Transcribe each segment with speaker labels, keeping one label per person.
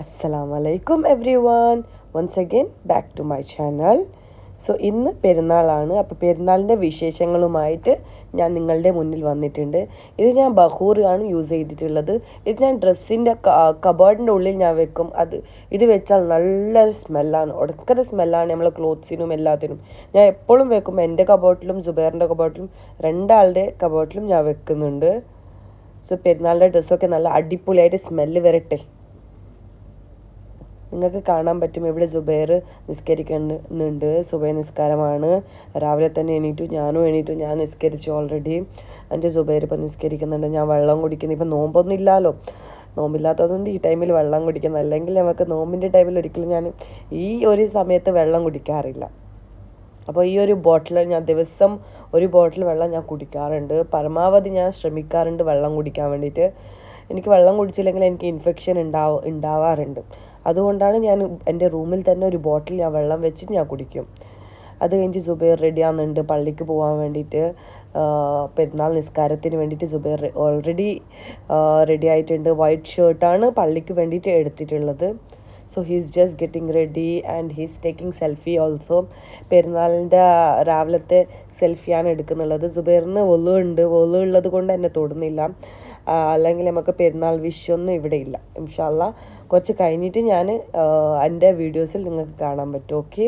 Speaker 1: Assalamualaikum everyone. Once again back to my channel. So ഇന്ന് പെരുന്നാളാണ്. അപ്പോൾ പെരുന്നാളിൻ്റെ വിശേഷങ്ങളുമായിട്ട് ഞാൻ നിങ്ങളുടെ മുന്നിൽ വന്നിട്ടുണ്ട്. ഇത് ഞാൻ ബഹൂറാണ് യൂസ് ചെയ്തിട്ടുള്ളത്. ഇത് ഞാൻ ഡ്രസ്സിൻ്റെ കബോർഡിൻ്റെ ഉള്ളിൽ ഞാൻ വെക്കും. ഇത് വെച്ചാൽ നല്ലൊരു സ്മെല്ലാണ്, ഒടുക്കത്തെ സ്മെല്ലാണ് നമ്മളെ ക്ലോത്ത്സിനും എല്ലാത്തിനും. ഞാൻ എപ്പോഴും വെക്കും. എൻ്റെ കബോർഡിലും സുബൈറിൻ്റെ കബോർഡിലും രണ്ടാളുടെ കബോർഡിലും ഞാൻ വെക്കുന്നുണ്ട്. സോ പെരുന്നാളിൻ്റെ ഡ്രസ്സൊക്കെ നല്ല അടിപൊളിയായിട്ട് സ്മെല്ല് വരട്ടെ. നിങ്ങൾക്ക് കാണാൻ പറ്റും ഇവിടെ സുബൈർ നിസ്കരിക്കുന്നുണ്ട്. സുബൈ നിസ്കാരമാണ്. രാവിലെ തന്നെ ഞാനും ഞാൻ നിസ്കരിച്ചു ഓൾറെഡി. എൻ്റെ സുബൈർ ഇപ്പം നിസ്കരിക്കുന്നുണ്ട്. ഞാൻ വെള്ളം കുടിക്കുന്നു. ഇപ്പം നോമ്പൊന്നും ഇല്ലല്ലോ. നോമ്പില്ലാത്തതുകൊണ്ട് ഈ ടൈമിൽ വെള്ളം കുടിക്കുന്നത്. അല്ലെങ്കിൽ നമുക്ക് നോമ്പിൻ്റെ ടൈമിൽ ഒരിക്കലും ഞാൻ ഈ ഒരു സമയത്ത് വെള്ളം കുടിക്കാറില്ല. അപ്പോൾ ഈ ഒരു ബോട്ടിൽ ഞാൻ ദിവസം ഒരു ബോട്ടിൽ വെള്ളം ഞാൻ കുടിക്കാറുണ്ട്. പരമാവധി ഞാൻ ശ്രമിക്കാറുണ്ട് വെള്ളം കുടിക്കാൻ വേണ്ടിയിട്ട്. എനിക്ക് വെള്ളം കുടിച്ചില്ലെങ്കിൽ എനിക്ക് ഇൻഫെക്ഷൻ ഉണ്ടാവാറുണ്ട്. അതുകൊണ്ടാണ് ഞാൻ എൻ്റെ റൂമിൽ തന്നെ ഒരു ബോട്ടിൽ ഞാൻ വെള്ളം വെച്ചിട്ട് ഞാൻ കുടിക്കും. അത് കഴിഞ്ഞ് സുബൈർ റെഡിയാകുന്നുണ്ട് പള്ളിക്ക് പോകാൻ വേണ്ടിയിട്ട്. പെരുന്നാൾ നിസ്കാരത്തിന് വേണ്ടിയിട്ട് സുബൈർ ഓൾറെഡി റെഡി ആയിട്ടുണ്ട്. വൈറ്റ് ഷർട്ടാണ് പള്ളിക്ക് വേണ്ടിയിട്ട് എടുത്തിട്ടുള്ളത്. So he's just getting ready and he's taking selfie also. പെരുന്നാളിൻ്റെ രാവിലത്തെ സെൽഫിയാണ് എടുക്കുന്നുള്ളത്. സുബൈറിന് വൊളു ഉള്ളത് കൊണ്ട് എന്നെ തൊടുന്നില്ല. അല്ലെങ്കിൽ നമുക്ക് പെരുന്നാൾ വിഷൊന്നും ഇവിടെ ഇല്ല. ഇൻഷാ അല്ലാ കുറച്ച് കഴിഞ്ഞിട്ട് ഞാൻ എൻ്റെ വീഡിയോസിൽ നിങ്ങൾക്ക് കാണാൻ പറ്റും. ഓക്കെ.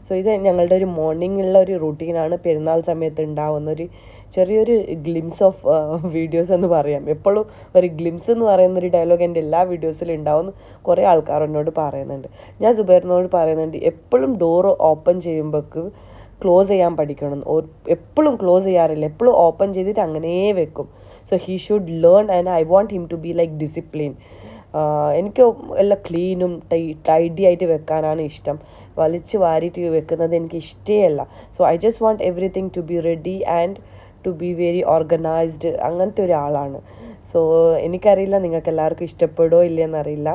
Speaker 1: സോ ഇത് ഞങ്ങളുടെ ഒരു മോർണിംഗുള്ള ഒരു റൂട്ടീനാണ്. പെരുന്നാൾ സമയത്ത് ഉണ്ടാവുന്ന ഒരു ചെറിയൊരു ഗ്ലിംസ് ഓഫ് വീഡിയോസ് എന്ന് പറയാം. എപ്പോഴും ഒരു ഗ്ലിംസ് എന്ന് പറയുന്നൊരു ഡയലോഗ് എൻ്റെ എല്ലാ വീഡിയോസിലും ഉണ്ടാവുമെന്ന് കുറേ ആൾക്കാർ എന്നോട് പറയുന്നുണ്ട്. ഞാൻ സുബൈറിനോട് പറയുന്നുണ്ട്, എപ്പോഴും ഡോറ് ഓപ്പൺ ചെയ്യുമ്പോൾക്ക് ക്ലോസ് ചെയ്യാൻ പഠിക്കണം. എപ്പോഴും ക്ലോസ് ചെയ്യാറില്ല, എപ്പോഴും ഓപ്പൺ ചെയ്തിട്ട് അങ്ങനെ വെക്കും. So he should learn and I want him to be like discipline. എനിക്ക് എല്ലാം ക്ലീനും ടൈഡി ആയിട്ട് വെക്കാനാണ് ഇഷ്ടം. വലിച്ച് വാരിയിട്ട് വെക്കുന്നത് എനിക്ക് ഇഷ്ടമല്ല. So I just want everything to be ready and to be very organised. അങ്ങനത്തെ ഒരാളാണ്. സോ എനിക്കറിയില്ല നിങ്ങൾക്ക് എല്ലാവർക്കും ഇഷ്ടപ്പെടുമോ ഇല്ലയെന്നറിയില്ല.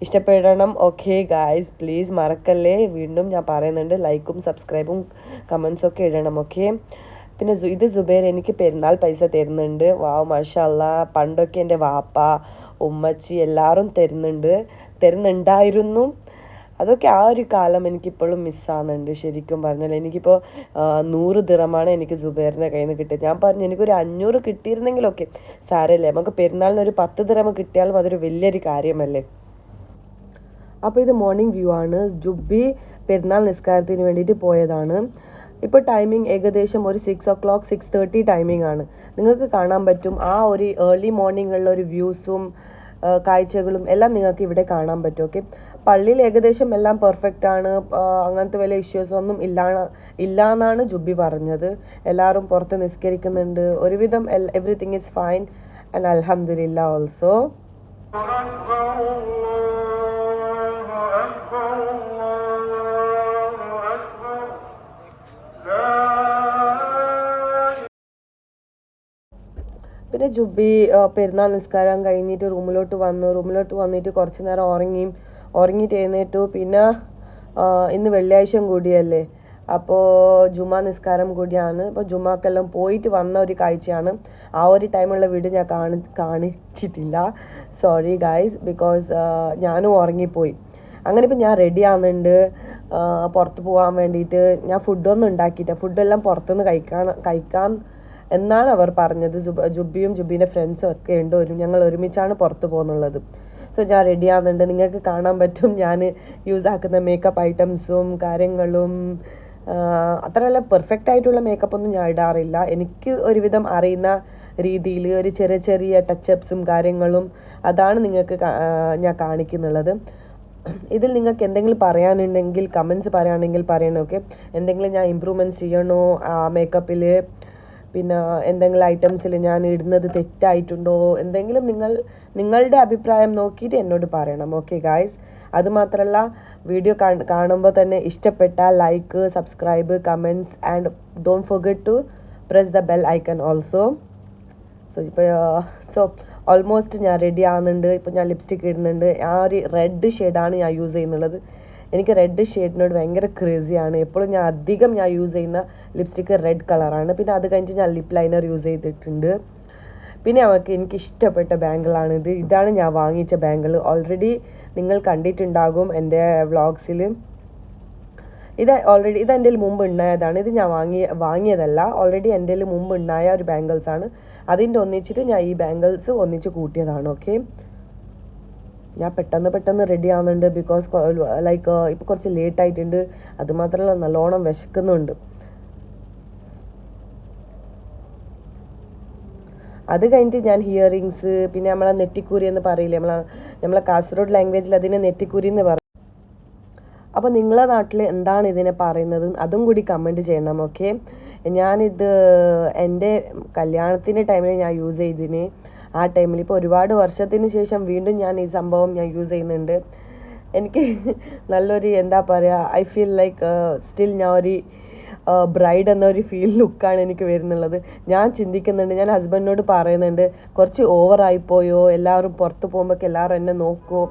Speaker 1: ഇഷ്ടപ്പെടണം. ഓക്കെ ഗായ്സ്, പ്ലീസ് മറക്കല്ലേ. വീണ്ടും ഞാൻ പറയുന്നുണ്ട്, ലൈക്കും സബ്സ്ക്രൈബും കമൻസൊക്കെ ഇടണം. ഓക്കെ. പിന്നെ ഇത് സുബൈർ എനിക്ക് പെരുന്നാൾ പൈസ തരുന്നുണ്ട്. വാവ്, മാഷാ അല്ലാ. പണ്ടൊക്കെ എൻ്റെ വാപ്പ ഉമ്മച്ചി എല്ലാവരും തരുന്നുണ്ടായിരുന്നു. അതൊക്കെ ആ ഒരു കാലം എനിക്കിപ്പോഴും മിസ്സാകുന്നുണ്ട്. ശരിക്കും പറഞ്ഞാൽ എനിക്കിപ്പോൾ 100 ദിറമാണ് എനിക്ക് സുബൈറിൻ്റെ കയ്യിൽ നിന്ന് കിട്ടിയത്. ഞാൻ പറഞ്ഞു എനിക്കൊരു 500 കിട്ടിയിരുന്നെങ്കിലൊക്കെ സാരമില്ല, നമുക്ക് പെരുന്നാളിന് ഒരു 10 ദിറം കിട്ടിയാലും അതൊരു വലിയൊരു കാര്യമല്ലേ. അപ്പോൾ ഇത് മോർണിംഗ് വ്യൂ ആണ്. ജുബ്ബി പെരുന്നാൾ നിസ്കാരത്തിന് വേണ്ടിയിട്ട് പോയതാണ്. ഇപ്പോൾ ടൈമിംഗ് ഏകദേശം ഒരു 6 o'clock 6:30 ടൈമിംഗ് ആണ്. നിങ്ങൾക്ക് കാണാൻ പറ്റും ആ ഒരു ഏർലി മോർണിംഗുള്ള ഒരു വ്യൂസും കാഴ്ചകളും എല്ലാം നിങ്ങൾക്ക് ഇവിടെ കാണാൻ പറ്റും. ഓക്കെ. പള്ളിയിൽ ഏകദേശം എല്ലാം പെർഫെക്റ്റ് ആണ്. അങ്ങനത്തെ വലിയ ഇഷ്യൂസ് ഒന്നും ഇല്ല എന്നാണ് ജുബ്ബി പറഞ്ഞത്. എല്ലാവരും പുറത്ത് നിസ്കരിക്കുന്നുണ്ട്. ഒരുവിധം എവറിത്തിങ് ഈസ് ഫൈൻ ആൻഡ് അൽഹംദുലില്ലാ ഓൾസോ. പിന്നെ ജുബ്ബി പെരുന്നാൾ നിസ്കാരം കഴിഞ്ഞിട്ട് റൂമിലോട്ട് വന്നിട്ട് കുറച്ച് നേരം ഉറങ്ങിയിട്ട് എഴുന്നേറ്റു. പിന്നെ ഇന്ന് വെള്ളിയാഴ്ചയും കൂടിയല്ലേ, അപ്പോൾ ജുമാ നിസ്കാരം കൂടിയാണ്. അപ്പോൾ ജുമാക്കെല്ലാം പോയിട്ട് വന്ന ഒരു കാഴ്ചയാണ്. ആ ഒരു ടൈമുള്ള വീഡിയോ ഞാൻ കാണിച്ചിട്ടില്ല. സോറി ഗൈസ്, ബിക്കോസ് ഞാനും ഉറങ്ങിപ്പോയി. അങ്ങനെ ഇപ്പം ഞാൻ റെഡി ആവുന്നുണ്ട് പുറത്ത് പോകാൻ വേണ്ടിയിട്ട്. ഞാൻ ഫുഡൊന്നും ഉണ്ടാക്കിയില്ല. ഫുഡെല്ലാം പുറത്തുനിന്ന് കഴിക്കാൻ എന്നാണ് അവർ പറഞ്ഞത്. ജുബ്ബിയും ജുബ്ബീൻ്റെ ഫ്രണ്ട്സും ഒക്കെ ഉണ്ട്. ഞങ്ങൾ ഒരുമിച്ചാണ് പുറത്ത് പോകുന്നുള്ളത്. സോ ഞാൻ റെഡി ആവുന്നുണ്ട്. നിങ്ങൾക്ക് കാണാൻ പറ്റും ഞാൻ യൂസ് ആക്കുന്ന മേക്കപ്പ് ഐറ്റംസും കാര്യങ്ങളും. അത്ര നല്ല പെർഫെക്റ്റ് ആയിട്ടുള്ള മേക്കപ്പ് ഒന്നും ഞാൻ ഇടാറില്ല. എനിക്ക് ഒരുവിധം അറിയുന്ന രീതിയിൽ ഒരു ചെറിയ ടച്ചപ്സും കാര്യങ്ങളും അതാണ് നിങ്ങൾക്ക് ഞാൻ കാണിക്കുന്നുള്ളത്. ഇതിൽ നിങ്ങൾക്ക് എന്തെങ്കിലും പറയാനുണ്ടെങ്കിൽ കമൻസ് പറയുകയാണെങ്കിൽ പറയണം. ഓക്കെ. എന്തെങ്കിലും ഞാൻ ഇമ്പ്രൂവ്മെൻറ്റ്സ് ചെയ്യണോ മേക്കപ്പിൽ, പിന്നെ എന്തെങ്കിലും ഐറ്റംസിൽ ഞാൻ ഇടുന്നത് തെറ്റായിട്ടുണ്ടോ, എന്തെങ്കിലും നിങ്ങളുടെ അഭിപ്രായം നോക്കിയിട്ട് എന്നോട് പറയണം. Okay guys. അതുമാത്രമല്ല, വീഡിയോ കാണുമ്പോൾ തന്നെ ഇഷ്ടപ്പെട്ടാൽ like, subscribe, comments and don't forget to press the bell icon also. So almost ഞാൻ റെഡി ആവുന്നുണ്ട്. ഇപ്പോൾ ഞാൻ ലിപ്സ്റ്റിക് ഇടുന്നുണ്ട്. ആ ഒരു റെഡ് ഷെയ്ഡാണ് ഞാൻ യൂസ് ചെയ്യുന്നുള്ളത്. എനിക്ക് റെഡ് ഷെയ്ഡിനോട് ഭയങ്കര ക്രേസിയാണ്. എപ്പോഴും അധികം യൂസ് ചെയ്യുന്ന ലിപ്സ്റ്റിക്ക് റെഡ് കളറാണ്. പിന്നെ അത് കഴിഞ്ഞിട്ട് ഞാൻ ലിപ്പ് ലൈനർ യൂസ് ചെയ്തിട്ടുണ്ട്. പിന്നെ എനിക്ക് ഇഷ്ടപ്പെട്ട ബാങ്കിളാണിത്. ഇതാണ് ഞാൻ വാങ്ങിച്ച ബാങ്കിൾ. ഓൾറെഡി നിങ്ങൾ കണ്ടിട്ടുണ്ടാകും എൻ്റെ വ്ളോഗ്സിൽ. ഇത് എൻ്റെ മുമ്പ് ഉണ്ടായതാണ്. ഇത് ഞാൻ വാങ്ങിയതല്ല. ഓൾറെഡി എൻ്റെ മുമ്പ് ഉണ്ടായ ഒരു ബാംഗിൾസാണ്. അതിൻ്റെ ഒന്നിച്ചിട്ട് ഞാൻ ഈ ബാംഗിൾസ് ഒന്നിച്ച് കൂട്ടിയതാണ്. ഓക്കെ, ഞാൻ പെട്ടെന്ന് റെഡി ആവുന്നുണ്ട്. ബിക്കോസ് ലൈക്ക് ഇപ്പോൾ കുറച്ച് ലേറ്റ് ആയിട്ടുണ്ട്. അതുമാത്രമല്ല നല്ലോണം വിശക്കുന്നുണ്ട്. അത് കഴിഞ്ഞിട്ട് ഞാൻ ഹിയറിങ്സ്, പിന്നെ നമ്മളെ നെറ്റിക്കൂരി എന്ന് പറയില്ലേ, നമ്മളെ കാസർഗോഡ് ലാംഗ്വേജിൽ അതിനെ നെറ്റിക്കൂരി എന്ന് പറയും. അപ്പോൾ നിങ്ങളെ നാട്ടിൽ എന്താണ് ഇതിനെ പറയുന്നത് അതും കൂടി കമൻറ്റ് ചെയ്യണം. ഓക്കെ, ഞാനിത് എൻ്റെ കല്യാണത്തിൻ്റെ ടൈമിൽ ഞാൻ യൂസ് ചെയ്തിന്. ആ ടൈമിൽ ഇപ്പോൾ ഒരുപാട് വർഷത്തിന് ശേഷം വീണ്ടും ഞാൻ ഈ സംഭവം ഞാൻ യൂസ് ചെയ്യുന്നുണ്ട്. എനിക്ക് നല്ലൊരു എന്താ പറയുക, ഐ ഫീൽ ലൈക്ക് സ്റ്റിൽ ഞാൻ ഒരു ബ്രൈഡ് എന്നൊരു ലുക്കാണ് എനിക്ക് വരുന്നുള്ളത്. ഞാൻ ചിന്തിക്കുന്നുണ്ട്, ഞാൻ ഹസ്ബൻഡിനോട് പറയുന്നുണ്ട്, കുറച്ച് ഓവറായിപ്പോയോ, എല്ലാവരും പുറത്ത് പോകുമ്പോൾ എല്ലാവരും എന്നെ നോക്കുമോ,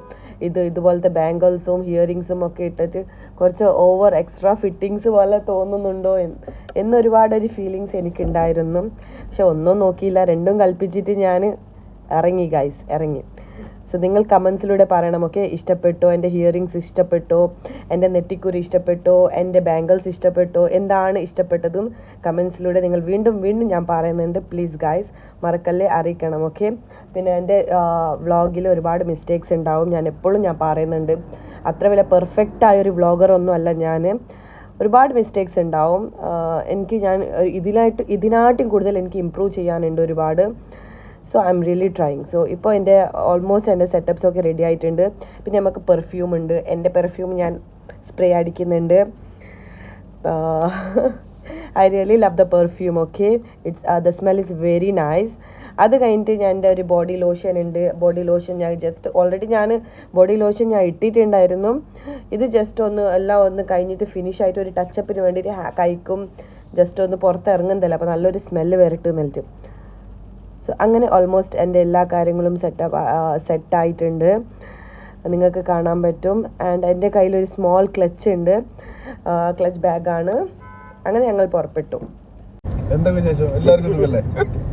Speaker 1: ഇതുപോലത്തെ ബാംഗിൾസും ഹിയറിങ്സും ഒക്കെ ഇട്ടിട്ട് കുറച്ച് ഓവർ എക്സ്ട്രാ ഫിറ്റിങ്സ് പോലെ തോന്നുന്നുണ്ടോ എന്നൊരുപാടൊരു ഫീലിങ്സ് എനിക്കുണ്ടായിരുന്നു. പക്ഷെ ഒന്നും നോക്കിയില്ല, രണ്ടും കൽപ്പിച്ചിട്ട് ഞാൻ ഇറങ്ങി. സോ നിങ്ങൾ കമൻസിലൂടെ പറയണം. ഓക്കെ, ഇഷ്ടപ്പെട്ടോ, എൻ്റെ ഹിയറിങ്സ് ഇഷ്ടപ്പെട്ടോ, എൻ്റെ നെറ്റിക്കുരി ഇഷ്ടപ്പെട്ടോ, എൻ്റെ ബാംഗിൾസ് ഇഷ്ടപ്പെട്ടോ, എന്താണ് ഇഷ്ടപ്പെട്ടതും കമൻസിലൂടെ നിങ്ങൾ വീണ്ടും ഞാൻ പറയുന്നുണ്ട്. പ്ലീസ് ഗൈസ്, മറക്കല്ലേ, അറിയിക്കണം. ഓക്കെ, പിന്നെ എൻ്റെ വ്ളോഗിൽ ഒരുപാട് മിസ്റ്റേക്സ് ഉണ്ടാവും. ഞാൻ എപ്പോഴും പറയുന്നുണ്ട്, അത്ര വലിയ പെർഫെക്റ്റ് ആയൊരു വ്ളോഗറൊന്നും അല്ല ഞാൻ. ഒരുപാട് മിസ്റ്റേക്സ് ഉണ്ടാവും. ഇതിനായിട്ടും കൂടുതൽ എനിക്ക് ഇമ്പ്രൂവ് ചെയ്യാനുണ്ട് ഒരുപാട്. So I am really trying. So ഇപ്പോൾ ഓൾമോസ്റ്റ് എൻ്റെ സെറ്റപ്സ് ഒക്കെ റെഡി ആയിട്ടുണ്ട്. പിന്നെ നമുക്ക് പെർഫ്യൂം ഉണ്ട്. എൻ്റെ പെർഫ്യൂം ഞാൻ സ്പ്രേ അടിക്കുന്നുണ്ട്. I really love the perfume. Okay, the smell is very nice. അത് കഴിഞ്ഞിട്ട് എൻ്റെ ഒരു ബോഡി ലോഷൻ ഉണ്ട്. ബോഡി ലോഷൻ ഞാൻ ബോഡി ലോഷൻ ഞാൻ ഇട്ടിട്ടുണ്ടായിരുന്നു. ഇത് ജസ്റ്റ് എല്ലാം ഒന്ന് കഴിഞ്ഞിട്ട് ഫിനിഷ് ആയിട്ട് ഒരു ടച്ചപ്പിന് വേണ്ടിയിട്ട് കൈക്കും ജസ്റ്റ് ഒന്ന് പുറത്തിറങ്ങുന്നില്ല. അപ്പോൾ നല്ലൊരു സ്മെല്ല് വരട്ട് എന്നിട്ട്. സോ അങ്ങനെ ഓൾമോസ്റ്റ് എൻ്റെ എല്ലാ കാര്യങ്ങളും സെറ്റായിട്ടുണ്ട്, നിങ്ങൾക്ക് കാണാൻ പറ്റും. ആൻഡ് എൻ്റെ കയ്യിലൊരു സ്മോൾ ക്ലച്ച് ഉണ്ട്, ക്ലച്ച് ബാഗാണ്. അങ്ങനെ ഞങ്ങൾ പുറപ്പെട്ടു.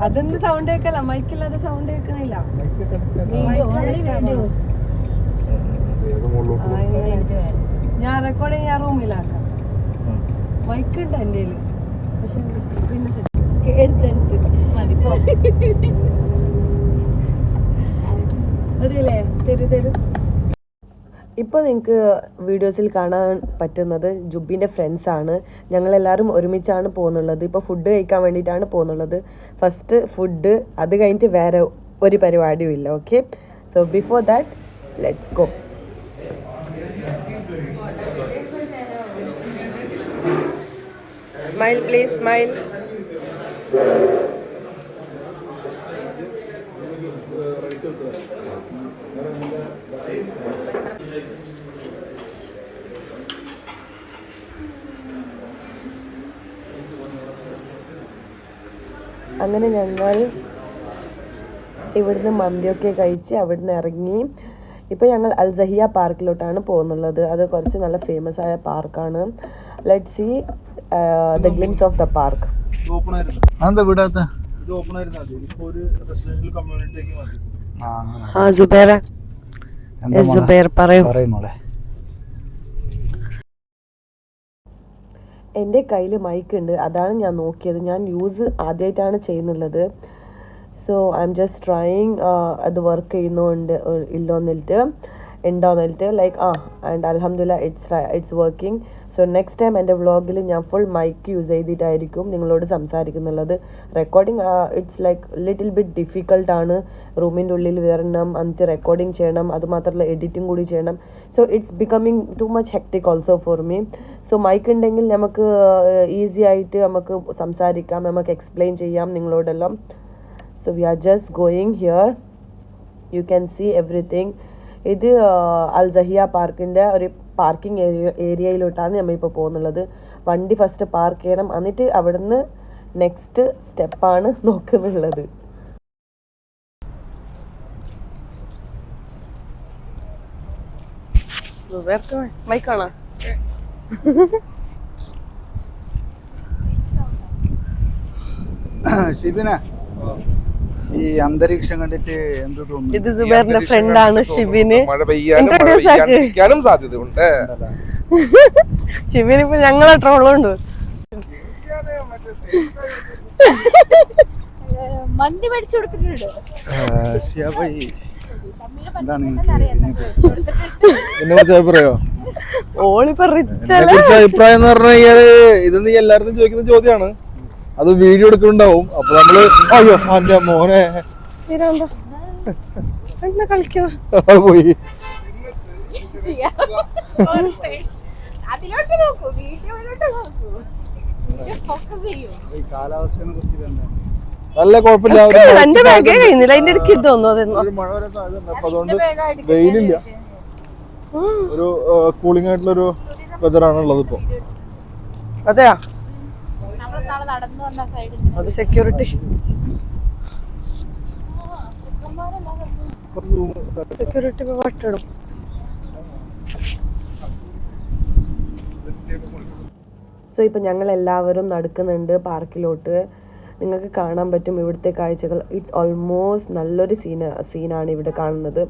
Speaker 1: അതൊന്നും സൗണ്ട് കേൾക്കല, മൈക്കില്ലാതെ സൗണ്ട് കേൾക്കുന്നില്ല. ഞാൻ റെക്കോർഡിങ് ഞാൻ റൂമിലാക്കാം. മൈക്കുണ്ട് എൻ്റെ കയ്യിൽ, പക്ഷെ പിന്നെ എടുത്തെടുത്ത് മതിയല്ലേ, തരൂ. ഇപ്പോൾ നിങ്ങൾക്ക് വീഡിയോസിൽ കാണാൻ പറ്റുന്നത് ജുബിൻ്റെ ഫ്രണ്ട്സാണ്. ഞങ്ങളെല്ലാവരും ഒരുമിച്ചാണ് പോകുന്നുള്ളത്. ഇപ്പോൾ ഫുഡ് കഴിക്കാൻ വേണ്ടിയിട്ടാണ് പോകുന്നുള്ളത്. ഫസ്റ്റ് ഫുഡ്, അത് കഴിഞ്ഞിട്ട് വേറെ ഒരു പരിപാടിയും ഇല്ല. Okay, so before that let's go. Smile please, smile. അങ്ങനെ ഞങ്ങൾ ഇവിടുന്ന് മന്തിയൊക്കെ കഴിച്ച് അവിടുന്ന് ഇറങ്ങി. ഇപ്പോൾ ഞങ്ങൾ അൽസഹിയ പാർക്കിലോട്ടാണ് പോകുന്നുള്ളത്. അത് കുറച്ച് നല്ല ഫേമസ് ആയ പാർക്കാണ്. Let's see the glimpse of the park. Zubair പറയൂ. എൻ്റെ കയ്യിൽ മൈക്ക് ഉണ്ട്, അതാണ് ഞാൻ നോക്കിയത്. ഞാൻ യൂസ് ആദ്യമായിട്ടാണ് ചെയ്യുന്നുള്ളത്. So I M just trying അത് വർക്ക് ചെയ്യുന്നുണ്ട് ഉണ്ടോന്നിട്ട് ലൈക്ക് ആൻഡ് അൽഹംദുലില്ലാ it's working. So next time എൻ്റെ വ്ളോഗിൽ ഞാൻ ഫുൾ മൈക്ക് യൂസ് ചെയ്തിട്ടായിരിക്കും നിങ്ങളോട് സംസാരിക്കുന്നുള്ളത്. Recording it's like little bit ഡിഫിക്കൽട്ടാണ്. റൂമിൻ്റെ ഉള്ളിൽ വരണം, എന്നിട്ട് റെക്കോർഡിങ് ചെയ്യണം, അതുമാത്രമല്ല എഡിറ്റിംഗ് കൂടി ചെയ്യണം. So it's becoming too much hectic also for me. So mic ഉണ്ടെങ്കിൽ നമുക്ക് ഈസി ആയിട്ട് നമുക്ക് സംസാരിക്കാം, നമുക്ക് എക്സ്പ്ലെയിൻ ചെയ്യാം നിങ്ങളോടെല്ലാം. So we are just going here, you can see everything. ഇത് അൽസഹിയ പാർക്കിൻ്റെ ഒരു പാർക്കിംഗ് ഏരിയയിലോട്ടാണ് നമ്മളിപ്പോൾ പോകുന്നുള്ളത്. വണ്ടി ഫസ്റ്റ് പാർക്ക് ചെയ്യണം, എന്നിട്ട് അവിടുന്ന് നെക്സ്റ്റ് സ്റ്റെപ്പാണ് നോക്കുന്നുള്ളത്. മൈക്കാണോ?
Speaker 2: ഷിബിന ഈ അന്തരീക്ഷം കണ്ടിട്ട് എന്ത് തോന്നുന്നു?
Speaker 1: ഇത് സുബൈറിന്റെ ഫ്രണ്ടാണ് ഷിബിന്.
Speaker 3: മഴ പെയ്യാനും സാധ്യതയുണ്ട്.
Speaker 1: ഷിബിന് ഇപ്പൊ ഞങ്ങളെ ട്രോളുണ്ട്.
Speaker 4: മന്തി മേടിച്ചു കൊടുത്തിട്ടുണ്ട്.
Speaker 2: എന്താണ് അഭിപ്രായോ?
Speaker 1: ഓളിപ്പോ റിച്ച്
Speaker 2: അഭിപ്രായം എന്ന് പറഞ്ഞു കഴിഞ്ഞാല് ഇത് നീ എല്ലായിടത്തും ചോദിക്കുന്ന ചോദ്യമാണ്. അത് വീഡിയോ എടുക്കുന്നുണ്ടാവും. അപ്പൊ നമ്മള് അയ്യോ എന്റെ മോനെ
Speaker 1: കളിക്കുന്ന
Speaker 2: പോയി.
Speaker 4: അതിലോട്ട് നോക്കൂ, വീഡിയോയിലോട്ട് നോക്കൂ. ഫോക്കസ് ചെയ്യൂ.
Speaker 2: കാലാവസ്ഥയെ കുറിച്ച് നല്ല കുഴപ്പമില്ല.
Speaker 1: എന്റെ ബാഗേ കഴിയുന്നില്ല, അതിന്റെ ഇടയ്ക്ക് ഇതൊന്നും
Speaker 2: ഒരു മഴ വരാൻ സാധ്യത. അപ്പൊ അതുകൊണ്ട് വെയിലില്ല, ഒരു കൂളിംഗ് ആയിട്ടുള്ളൊരു വെതറാണ് ഉള്ളത് ഇപ്പൊ.
Speaker 1: അതെയാ,
Speaker 4: നടന്നു വന്ന സൈഡിൽ
Speaker 1: അത് സെക്യൂരിറ്റി വട്ടിടും. സോ ഇപ്പം ഞങ്ങൾ എല്ലാവരും നടക്കുന്നുണ്ട് പാർക്കിലോട്ട്. നിങ്ങൾക്ക് കാണാൻ പറ്റും ഇവിടുത്തെ കാഴ്ചകൾ. ഇറ്റ്സ് ഓൾമോസ്റ്റ് നല്ലൊരു സീനാണ് ഇവിടെ കാണുന്നത്.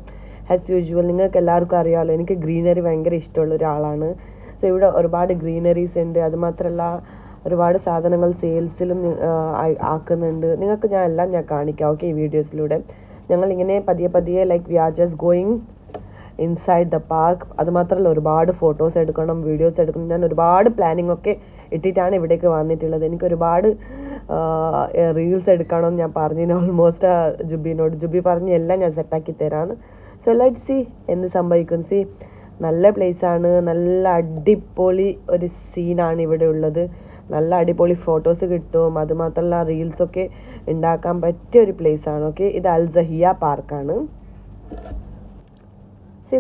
Speaker 1: ആസ് യൂഷ്വൽ നിങ്ങൾക്ക് എല്ലാവർക്കും അറിയാമല്ലോ, എനിക്ക് ഗ്രീനറി ഭയങ്കര ഇഷ്ടമുള്ള ഒരാളാണ്. സോ ഇവിടെ ഒരുപാട് ഗ്രീനറീസ് ഉണ്ട്. അതുമാത്രമല്ല ഒരുപാട് സാധനങ്ങൾ സെയിൽസിലും ആക്കുന്നുണ്ട്. നിങ്ങൾക്ക് ഞാൻ കാണിക്കാം, ഓക്കെ, ഈ വീഡിയോസിലൂടെ. ഞങ്ങളിങ്ങനെ പതിയെ like we are just going inside the park. അതുമാത്രമല്ല ഒരുപാട് ഫോട്ടോസ് എടുക്കണം, വീഡിയോസ് എടുക്കണം. ഞാൻ ഒരുപാട് പ്ലാനിങ് ഒക്കെ ഇട്ടിട്ടാണ് ഇവിടേക്ക് വന്നിട്ടുള്ളത്. എനിക്ക് ഒരുപാട് റീൽസ് എടുക്കണം ഞാൻ പറഞ്ഞു ഓൾമോസ്റ്റ് ജുബിനോട്. ജുബി പറഞ്ഞ് എല്ലാം ഞാൻ സെറ്റാക്കി തരാമെന്ന്. സോ ലെറ്റ്സ് സീ എന്ത് സംഭവിക്കും. സീ നല്ല പ്ലേസാണ്, നല്ല അടിപൊളി ഒരു സീനാണ് ഇവിടെ ഉള്ളത്. നല്ല അടിപൊളി ഫോട്ടോസ് കിട്ടും. അതുമാത്രമല്ല റീൽസൊക്കെ ഉണ്ടാക്കാൻ പറ്റിയ ഒരു പ്ലേസാണ്. ഓക്കെ, ഇത് അൽസഹിയ പാർക്കാണ്.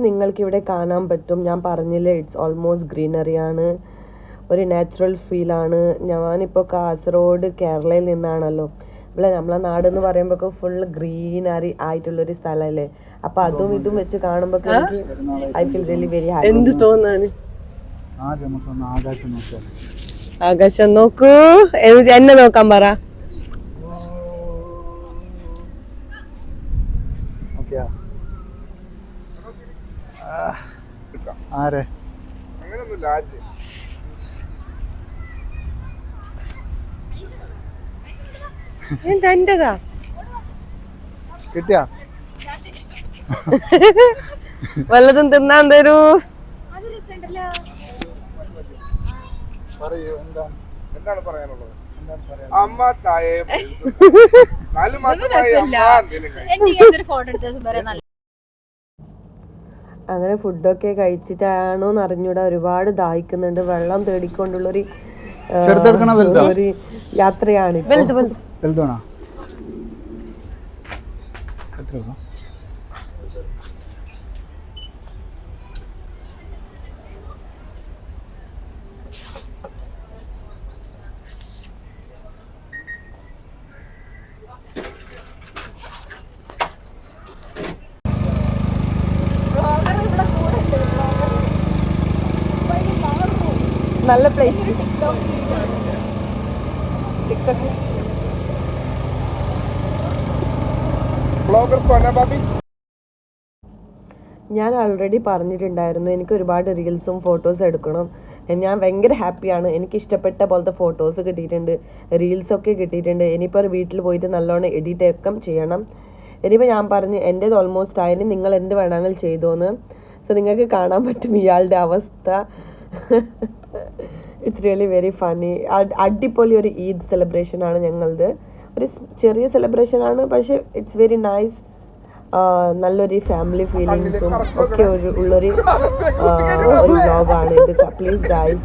Speaker 1: നിങ്ങൾക്കിവിടെ കാണാൻ പറ്റും, ഞാൻ പറഞ്ഞില്ലേ ഇറ്റ്സ് ഓൾമോസ്റ്റ് ഗ്രീനറിയാണ്, ഒരു നാച്ചുറൽ ഫീലാണ്. ഞാനിപ്പോൾ കാസർഗോഡ് കേരളയിൽ നിന്നാണല്ലോ. ഇവിടെ നമ്മളെ നാടെന്ന് പറയുമ്പോൾ ഫുള്ള് ഗ്രീനറി ആയിട്ടുള്ളൊരു സ്ഥലമല്ലേ. അപ്പം അതും ഇതും വെച്ച് കാണുമ്പോൾ എനിക്ക് I feel really very happy. എന്ത് തോന്നാന്? ആകാശം നോക്കൂ, എന്നെ നോക്കാൻ പറ.
Speaker 2: ആരെ
Speaker 1: എന്റെതാ
Speaker 2: കിട്ടിയാ
Speaker 1: വല്ലതും തിന്നാൻ തരൂ.
Speaker 3: എന്താണ് പറയാനുള്ളത്? അമ്മ തായെ 4 മാസമായി
Speaker 1: അങ്ങനെ ഫുഡൊക്കെ കഴിച്ചിട്ടാണോന്ന് അറിഞ്ഞൂടാ, ഒരുപാട് ദാഹിക്കുന്നുണ്ട്. വെള്ളം തേടിക്കൊണ്ടുള്ളൊരു ഒരു യാത്രയാണ്. നല്ല പ്ലേസ്. ഞാൻ ഓൾറെഡി പറഞ്ഞിട്ടുണ്ടായിരുന്നു എനിക്ക് ഒരുപാട് റീൽസും ഫോട്ടോസും എടുക്കണം. ഞാൻ ഭയങ്കര ഹാപ്പിയാണ്. എനിക്ക് ഇഷ്ടപ്പെട്ട പോലത്തെ ഫോട്ടോസ് കിട്ടിയിട്ടുണ്ട്, റീൽസൊക്കെ കിട്ടിയിട്ടുണ്ട്. ഇനിയിപ്പോൾ ഒരു വീട്ടിൽ പോയിട്ട് നല്ലോണം എഡിറ്റ് ഒക്കെ ചെയ്യണം. ഇനിയിപ്പോൾ ഞാൻ പറഞ്ഞു എൻ്റേത് ഓൾമോസ്റ്റ് ആയതിന് നിങ്ങൾ എന്ത് വേണമെങ്കിലും ചെയ്തോന്ന്. സോ നിങ്ങൾക്ക് കാണാൻ പറ്റും ഇയാളുടെ അവസ്ഥ. It's really very funny. അടിപൊളി ഒരു ഈദ് സെലിബ്രേഷനാണ് ഞങ്ങളത്. ഒരു ചെറിയ സെലിബ്രേഷനാണ്, പക്ഷേ ഇറ്റ്സ് വെരി നൈസ്. നല്ലൊരു ഫാമിലി ഫീലിങ്സും ഒക്കെ ഉള്ളൊരു വ്ലോഗാണ് ഇത്. പ്ലീസ് ഗൈസ്,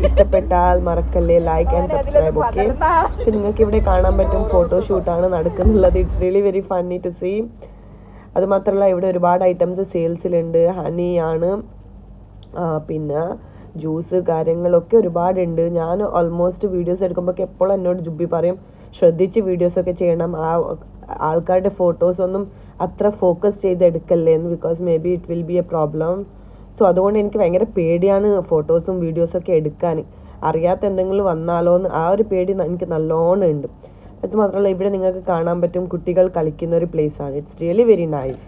Speaker 1: ഇഷ്ടപ്പെട്ടാൽ മറക്കല്ലേ like and subscribe. Okay, so നിങ്ങൾക്ക് ഇവിടെ കാണാൻ പറ്റും ഫോട്ടോഷൂട്ടാണ് നടക്കുന്നുള്ളത്. It's really very funny to see. അതുമാത്രമല്ല ഇവിടെ ഒരുപാട് ഐറ്റംസ് സെയിൽസിലുണ്ട്. ഹണിയാണ്, പിന്നെ ജ്യൂസ് കാര്യങ്ങളൊക്കെ ഒരുപാടുണ്ട്. ഞാൻ ഓൾമോസ്റ്റ് വീഡിയോസ് എടുക്കുമ്പോൾ എപ്പോഴും എന്നോട് ജുബി പറയും ശ്രദ്ധിച്ച് വീഡിയോസൊക്കെ ചെയ്യണം, ആ ആൾക്കാരുടെ ഫോട്ടോസൊന്നും അത്ര ഫോക്കസ് ചെയ്ത് എടുക്കല്ലേ എന്ന്, because may be it will be A problem. So അതുകൊണ്ട് എനിക്ക് ഭയങ്കര പേടിയാണ് ഫോട്ടോസും വീഡിയോസൊക്കെ എടുക്കാൻ. അറിയാത്ത എന്തെങ്കിലും വന്നാലോ എന്ന് ആ ഒരു പേടി എനിക്ക് നല്ലോണം ഉണ്ട്. അത് മാത്രമല്ല ഇവിടെ നിങ്ങൾക്ക് കാണാൻ പറ്റും കുട്ടികൾ കളിക്കുന്ന ഒരു പ്ലേസ് ആണ്. It's really very nice.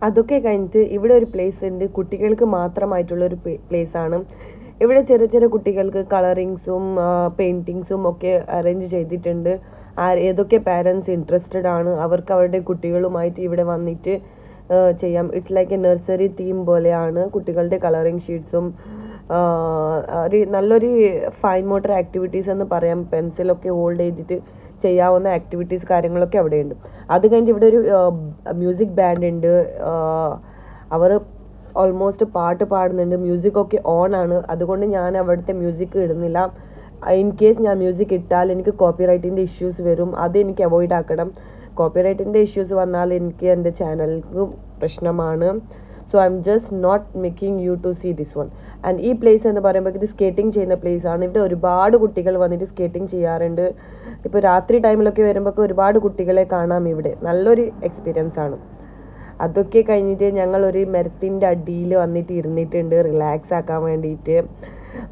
Speaker 1: അതൊക്കെ കഴിഞ്ഞിട്ട് ഇവിടെ ഒരു പ്ലേസ് ഉണ്ട്, കുട്ടികൾക്ക് മാത്രമായിട്ടുള്ളൊരു പ്ലേസ് ആണ്. ഇവിടെ ചെറിയ ചെറിയ കുട്ടികൾക്ക് കളറിങ്സും പെയിൻറ്റിങ്സും ഒക്കെ അറേഞ്ച് ചെയ്തിട്ടുണ്ട്. ഏതൊക്കെ പാരൻസ് ഇൻട്രസ്റ്റഡ് ആണ് അവർക്ക് അവരുടെ കുട്ടികളുമായിട്ട് ഇവിടെ വന്നിട്ട് ചെയ്യാം. It's like A nursery theme പോലെയാണ്. കുട്ടികളുടെ കളറിങ് ഷീറ്റ്സും ഒരു നല്ലൊരു ഫൈൻ മോട്ടർ ആക്ടിവിറ്റീസ് എന്ന് പറയാം. പെൻസിലൊക്കെ ഹോൾഡ് ചെയ്തിട്ട് ചെയ്യാവുന്ന ആക്ടിവിറ്റീസ് കാര്യങ്ങളൊക്കെ അവിടെയുണ്ട്. അത് കഴിഞ്ഞിട്ട് ഇവിടെ ഒരു മ്യൂസിക് ബാൻഡ് ഉണ്ട്. അവർ ഓൾമോസ്റ്റ് പാട്ട് പാടുന്നുണ്ട്. മ്യൂസിക്കൊക്കെ ഓൺ ആണ്. അതുകൊണ്ട് ഞാൻ അവിടുത്തെ മ്യൂസിക് ഇടുന്നില്ല. ഇൻ കേസ് ഞാൻ മ്യൂസിക് ഇട്ടാൽ എനിക്ക് കോപ്പിറൈറ്റിൻ്റെ ഇഷ്യൂസ് വരും. അത് എനിക്ക് അവോയ്ഡ് ആക്കണം. കോപ്പിറൈറ്റിൻ്റെ ഇഷ്യൂസ് വന്നാൽ എനിക്ക് എൻ്റെ ചാനലിന് പ്രശ്നമാണ്. So I M just not making you to see this one. And ഈ പ്ലേസ് എന്ന് പറയുമ്പോൾ ഇത് സ്കേറ്റിംഗ് ചെയ്യുന്ന പ്ലേസ് ആണ്. ഇവിടെ ഒരുപാട് കുട്ടികൾ വന്നിട്ട് സ്കേറ്റിംഗ് ചെയ്യാറുണ്ട്. ഇപ്പോൾ രാത്രി ടൈമിലൊക്കെ വരുമ്പോൾ ഒരുപാട് കുട്ടികളെ കാണാം ഇവിടെ. നല്ലൊരു എക്സ്പീരിയൻസ് ആണ്. അതൊക്കെ കഴിഞ്ഞിട്ട് ഞങ്ങൾ ഒരു മരത്തിൻ്റെ അടിയിൽ വന്നിട്ട് ഇരുന്നിട്ടുണ്ട് റിലാക്സ് ആക്കാൻ വേണ്ടിയിട്ട്.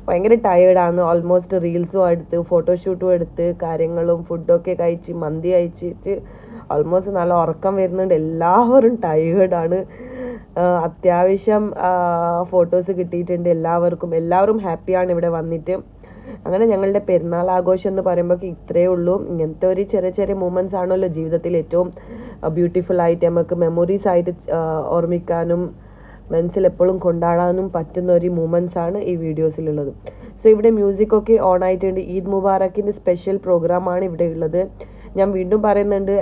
Speaker 1: ഭയങ്കര ടയേർഡാണ്. ഓൾമോസ്റ്റ് റീൽസും എടുത്ത് ഫോട്ടോഷൂട്ടും എടുത്ത് കാര്യങ്ങളും ഫുഡൊക്കെ കഴിച്ച് മന്തി കഴിച്ചിട്ട് ഓൾമോസ്റ്റ് നല്ല ഉറക്കം വരുന്നുണ്ട്. എല്ലാവരും ടയേർഡാണ്. അത്യാവശ്യം ഫോട്ടോസ് കിട്ടിയിട്ടുണ്ട് എല്ലാവരും ഹാപ്പിയാണ് ഇവിടെ വന്നിട്ട്. അങ്ങനെ ഞങ്ങളുടെ പെരുന്നാൾ ആഘോഷം എന്ന് പറയുമ്പോൾ ഇത്രയേ ഉള്ളൂ. ഇങ്ങനത്തെ ഒരു ചെറിയ ചെറിയ മൂമെൻറ്റ്സ് ആണല്ലോ ജീവിതത്തിൽ ഏറ്റവും ബ്യൂട്ടിഫുൾ ആയിട്ട് നമുക്ക് മെമ്മറീസ് ആയിട്ട് ഓർമ്മിക്കാനും മനസ്സിൽ എപ്പോഴും കൊണ്ടാടാനും പറ്റുന്ന ഒരു മൂമെൻറ്റ്സ് ആണ് ഈ വീഡിയോസിലുള്ളത്. സോ ഇവിടെ മ്യൂസിക്കൊക്കെ ഓൺ ആയിട്ടുണ്ട്. ഈദ് മുബാറക്കിൻ്റെ സ്പെഷ്യൽ പ്രോഗ്രാമാണ് ഇവിടെ ഉള്ളത്. ഞാൻ വീണ്ടും പറയുന്നുണ്ട്,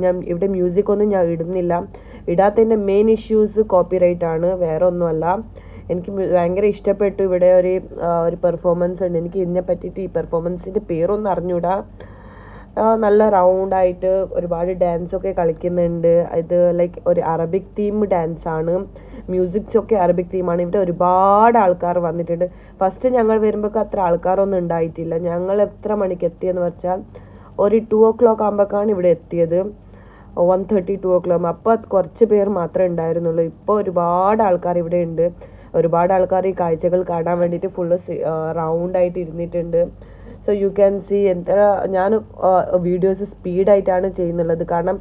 Speaker 1: ഞാൻ ഇവിടെ മ്യൂസിക്കൊന്നും ഞാൻ ഇടുന്നില്ല. ഇടാത്തതിൻ്റെ മെയിൻ ഇഷ്യൂസ് കോപ്പിറൈറ്റ് ആണ്, വേറെ ഒന്നുമല്ല. എനിക്ക് ഭയങ്കര ഇഷ്ടപ്പെട്ടു. ഇവിടെ ഒരു പെർഫോമൻസ് ഉണ്ട്. എനിക്ക് ഇതിനെ പറ്റിയിട്ട് ഈ പെർഫോമൻസിൻ്റെ പേരൊന്നും അറിഞ്ഞൂടാ. നല്ല റൗണ്ടായിട്ട് ഒരുപാട് ഡാൻസൊക്കെ കളിക്കുന്നുണ്ട്. ഇത് ലൈക്ക് ഒരു അറബിക് തീം ഡാൻസാണ്. മ്യൂസിക്സൊക്കെ അറബിക് തീമാണ്. ഇവിടെ ഒരുപാട് ആൾക്കാർ വന്നിട്ടുണ്ട്. ഫസ്റ്റ് ഞങ്ങൾ വരുമ്പോൾ അത്ര ആൾക്കാരൊന്നും ഉണ്ടായിട്ടില്ല. ഞങ്ങൾ എത്ര മണിക്ക് എത്തിയെന്ന് വെച്ചാൽ ഒരു 2 o'clock ആകുമ്പോഴേക്കാണ് ഇവിടെ എത്തിയത്. 1:30 2 o'clock. അപ്പോൾ കുറച്ച് പേർ മാത്രമേ ഉണ്ടായിരുന്നുള്ളൂ. ഇപ്പോൾ ഒരുപാട് ആൾക്കാർ ഇവിടെ ഉണ്ട്. ഒരുപാട് ആൾക്കാർ ഈ കാഴ്ചകൾ കാണാൻ വേണ്ടിയിട്ട് ഫുള്ള് റൗണ്ടായിട്ട് ഇരുന്നിട്ടുണ്ട്. So you can see. ഞാൻ വീഡിയോസ് സ്പീഡായിട്ടാണ് ചെയ്യുന്നുള്ളത്. കാരണം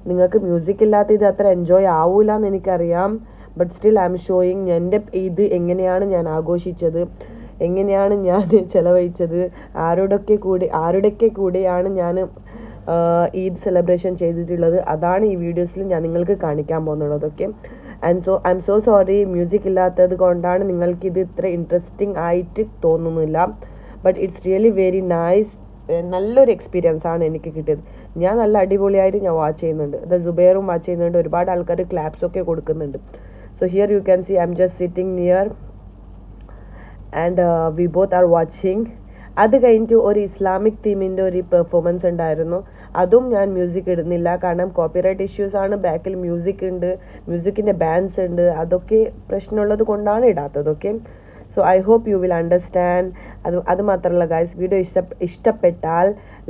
Speaker 1: നിങ്ങൾക്ക് മ്യൂസിക് ഇല്ലാത്ത ഇത് അത്ര എൻജോയ് ആവൂല എന്ന് എനിക്കറിയാം. But still I M showing എൻ്റെ ഇത് എങ്ങനെയാണ് ഞാൻ ആഘോഷിച്ചത്, എങ്ങനെയാണ് ഞാൻ ചിലവഴിച്ചത്, ആരുടെയൊക്കെ കൂടെയാണ് ഞാൻ ഈദ് സെലിബ്രേഷൻ ചെയ്തിട്ടുള്ളത്. അതാണ് ഈ വീഡിയോസിൽ ഞാൻ നിങ്ങൾക്ക് കാണിക്കാൻ പോകുന്നുള്ളത്. Okay. I am so sorry, music ഇല്ലാത്തത് കൊണ്ടാണ് നിങ്ങൾക്കിത് ഇത്ര ഇൻട്രസ്റ്റിംഗ് ആയിട്ട് തോന്നുന്നില്ല. But it's really very nice. നല്ലൊരു എക്സ്പീരിയൻസ് ആണ് എനിക്ക് കിട്ടിയത്. ഞാൻ നല്ല അടിപൊളിയായിട്ട് ഞാൻ വാച്ച് ചെയ്യുന്നുണ്ട്. സുബൈറും വാച്ച് ചെയ്യുന്നുണ്ട്. ഒരുപാട് ആൾക്കാർ ക്ലാപ്സൊക്കെ കൊടുക്കുന്നുണ്ട്. So here you can see I M just sitting near and we both are watching. അത് കഴിഞ്ഞിട്ട് ഒരു ഇസ്ലാമിക് തീമിൻ്റെ ഒരു പെർഫോമൻസ് ഉണ്ടായിരുന്നു. അതും ഞാൻ മ്യൂസിക് ഇടുന്നില്ല. കാരണം കോപ്പിറൈറ്റ് ഇഷ്യൂസ് ആണ്. ബാക്കിൽ മ്യൂസിക് ഉണ്ട്, മ്യൂസിക്കിൻ്റെ ബാൻഡ്സ് ഉണ്ട്. അതൊക്കെ പ്രശ്നമുള്ളത് കൊണ്ടാണ് ഇടാത്തത്. Okay. So I hope you will understand. അത് മാത്രമല്ല ഗൈസ്, വീഡിയോ ഇഷ്ടപ്പെട്ടാൽ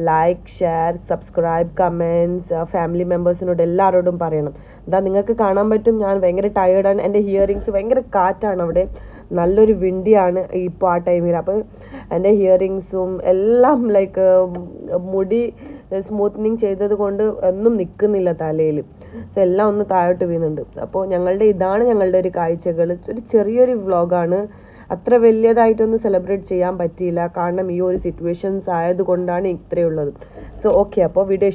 Speaker 1: like, share, subscribe, comments, family മെമ്പേഴ്സിനോട് എല്ലാവരോടും പറയണം. നിങ്ങൾക്ക് കാണാൻ പറ്റും ഞാൻ ഭയങ്കര ടയേർഡാണ്. എൻ്റെ ഹിയറിങ്സ് ഭയങ്കര കാറ്റാണ്. അവിടെ നല്ലൊരു വിൻഡിയാണ് ഇപ്പോൾ ആ ടൈമിൽ. അപ്പോൾ എൻ്റെ ഹിയറിങ്സും എല്ലാം ലൈക്ക് മുടി സ്മൂത്തനിങ് ചെയ്തത് കൊണ്ട് ഒന്നും നിൽക്കുന്നില്ല തലയിൽ. സോ എല്ലാം ഒന്ന് താഴോട്ട് വീഴുന്നുണ്ട്. അപ്പോൾ ഇതാണ് ഞങ്ങളുടെ ഒരു കാഴ്ചകൾ. ഒരു ചെറിയൊരു വ്ളോഗാണ്. അത്ര വലിയതായിട്ടൊന്നും സെലിബ്രേറ്റ് ചെയ്യാൻ പറ്റിയില്ല. കാരണം ഈ ഒരു സിറ്റുവേഷൻസ് ആയതുകൊണ്ടാണ് ഇത്രയുള്ളത്. So okay. അപ്പോൾ വീഡിയോ